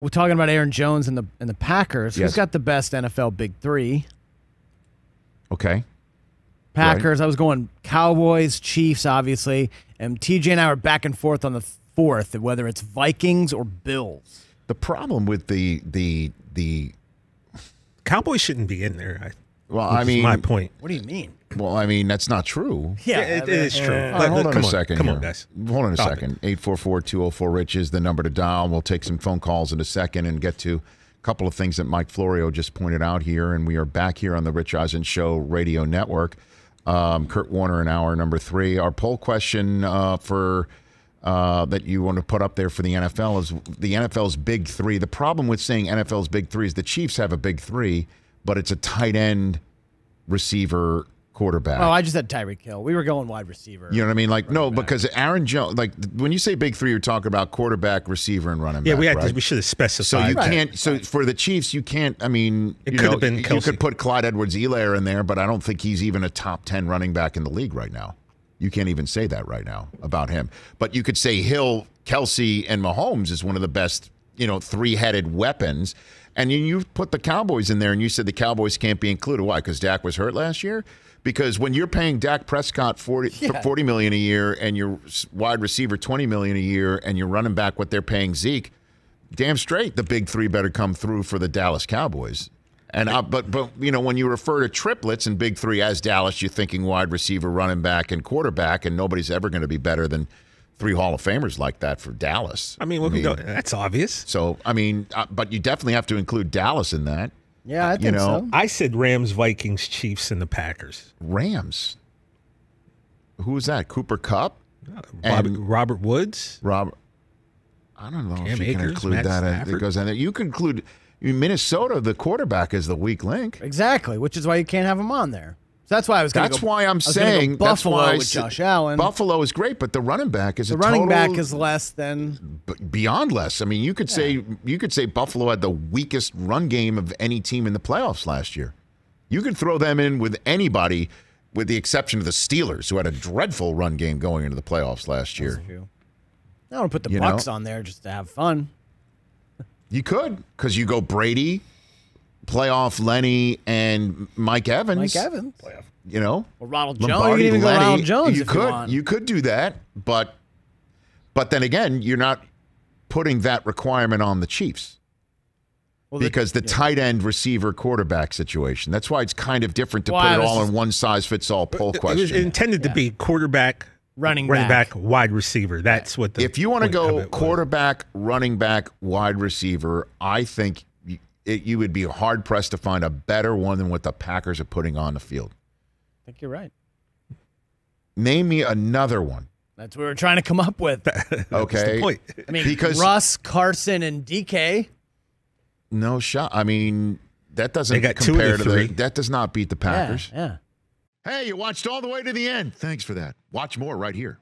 We're talking about Aaron Jones and the Packers. Yes. Who's got the best NFL Big Three? Okay. Packers. Right. I was going Cowboys, Chiefs, obviously. And TJ and I were back and forth on the fourth, whether it's Vikings or Bills. The problem with the Cowboys shouldn't be in there. I mean, my point. What do you mean? Well, I mean, that's not true. Yeah, it is true. Hold on a second. Come on, guys. Hold on a second. 844-204-RICH is the number to dial. We'll take some phone calls in a second and get to a couple of things that Mike Florio just pointed out here. And we are back here on the Rich Eisen Show radio network. Kurt Warner in hour number 3. Our poll question for that you want to put up there for the NFL is the NFL's Big Three. The problem with saying NFL's Big Three is the Chiefs have a Big Three, but it's a tight end, receiver, quarterback. Oh, I just had Tyreek Hill. We were going wide receiver. You know what I mean? Like, no, because Aaron Jones, like when you say Big Three, you're talking about quarterback, receiver, and running back. Yeah, right? we should have specified. So you can't. So for the Chiefs, you can't. I mean, It could have been you Kelsey. could put Clyde Edwards-Helaire in there, but I don't think he's even a top 10 running back in the league right now. You can't even say that right now about him. But you could say Hill, Kelsey, and Mahomes is one of the best, three-headed weapons. And you put the Cowboys in there, and you said the Cowboys can't be included. Why? Because Dak was hurt last year? Because when you're paying Dak Prescott $40 million a year and your wide receiver $20 million a year and you're running back what they're paying Zeke, damn straight the Big Three better come through for the Dallas Cowboys. And but when you refer to triplets and Big Three as Dallas, you're thinking wide receiver, running back, and quarterback, and nobody's ever going to be better than 3 Hall of Famers like that for Dallas. That's obvious. So, but you definitely have to include Dallas in that. Yeah, I think so. I said Rams, Vikings, Chiefs, and the Packers. Rams. Who was that? Cooper Kupp? Robert Woods? I don't know Cam if you can Akers, include Matt that. Stafford. It goes in there. You can include Minnesota, the quarterback, is the weak link. Exactly, which is why you can't have him on there. So that's why I was going to go. That's why I'm saying Buffalo with Josh Allen. Buffalo is great, but the running back is the running back is less than beyond less. I mean, you could say Buffalo had the weakest run game of any team in the playoffs last year. You could throw them in with anybody, with the exception of the Steelers, who had a dreadful run game going into the playoffs last year. I don't put the Bucks on there just to have fun. You could, because you go Brady, playoff Lenny, and Mike Evans. Or Ronald Jones. Lombardi, You can even Lenny. go Ronald Jones You if could. you want. You could do that, but then again, you're not putting that requirement on the Chiefs. Because the tight end, receiver, quarterback situation. That's why it's kind of different to put it all in one size fits all poll question. It was intended to be quarterback, running back, wide receiver. That's what the. If you want to go quarterback, running back, wide receiver, I think you would be hard pressed to find a better one than what the Packers are putting on the field. I think you're right. Name me another one. That's what we're trying to come up with. Okay. The point. I mean, because Russ, Carson, and DK. No shot. I mean, that doesn't They got compare 2 of the to 3. that does not beat the Packers. Yeah. Hey, you watched all the way to the end. Thanks for that. Watch more right here.